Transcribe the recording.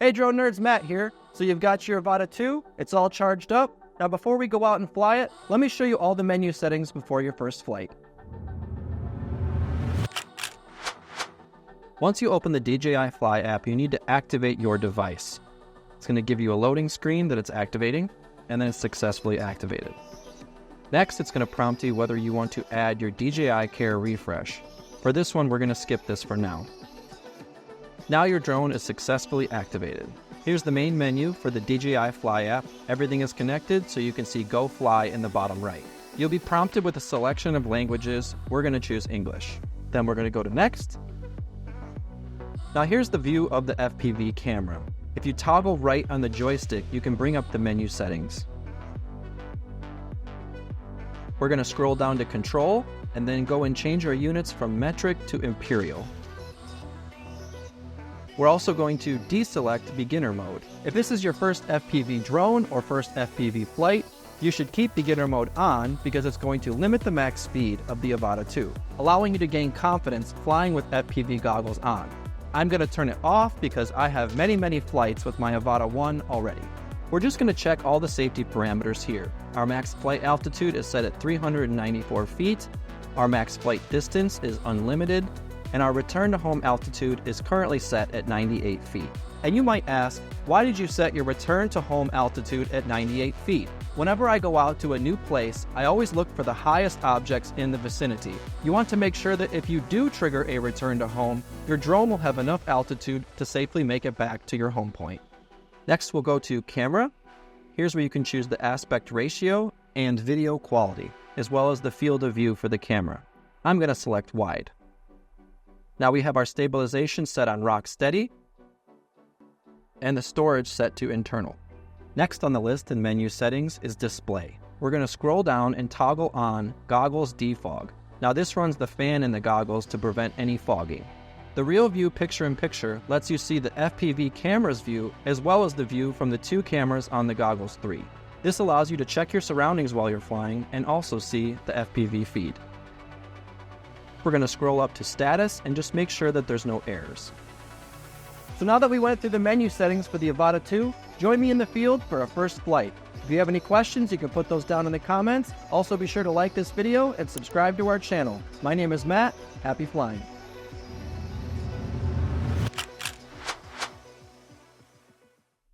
Hey drone nerds, Matt here. So you've got your Avata 2, it's all charged up. Now before we go out and fly it, let me show you all the menu settings before your first flight. Once you open the DJI Fly app, you need to activate your device. It's going to give you a loading screen that it's activating, and then it's successfully activated. Next, it's going to prompt you whether you want to add your DJI Care refresh. For this one, we're going to skip this for now. Now your drone is successfully activated. Here's the main menu for the DJI Fly app. Everything is connected so you can see Go Fly in the bottom right. You'll be prompted with a selection of languages. We're going to choose English. Then we're going to go to Next. Now here's the view of the FPV camera. If you toggle right on the joystick, you can bring up the menu settings. We're going to scroll down to Control and then go and change our units from metric to imperial. We're also going to deselect beginner mode. If this is your first FPV drone or first FPV flight, you should keep beginner mode on because it's going to limit the max speed of the Avata 2, allowing you to gain confidence flying with FPV goggles on. I'm going to turn it off because I have many flights with my Avata 1 already. We're just going to check all the safety parameters here. Our max flight altitude is set at 394 feet, our max flight distance is unlimited, and our return to home altitude is currently set at 98 feet. And you might ask, why did you set your return to home altitude at 98 feet? Whenever I go out to a new place, I always look for the highest objects in the vicinity. You want to make sure that if you do trigger a return to home, your drone will have enough altitude to safely make it back to your home point. Next, we'll go to Camera. Here's where you can choose the aspect ratio and video quality, as well as the field of view for the camera. I'm going to select Wide. Now we have our stabilization set on rock steady and the storage set to internal. Next on the list in menu settings is display. We're going to scroll down and toggle on goggles defog. Now this runs the fan in the goggles to prevent any fogging. The real view picture-in-picture lets you see the FPV camera's view as well as the view from the two cameras on the Goggles 3. This allows you to check your surroundings while you're flying and also see the FPV feed. We're going to scroll up to status and just make sure that there's no errors. So now that we went through the menu settings for the Avata 2, join me in the field for a first flight. If you have any questions, you can put those down in the comments. Also be sure to like this video and subscribe to our channel. My name is Matt. Happy flying.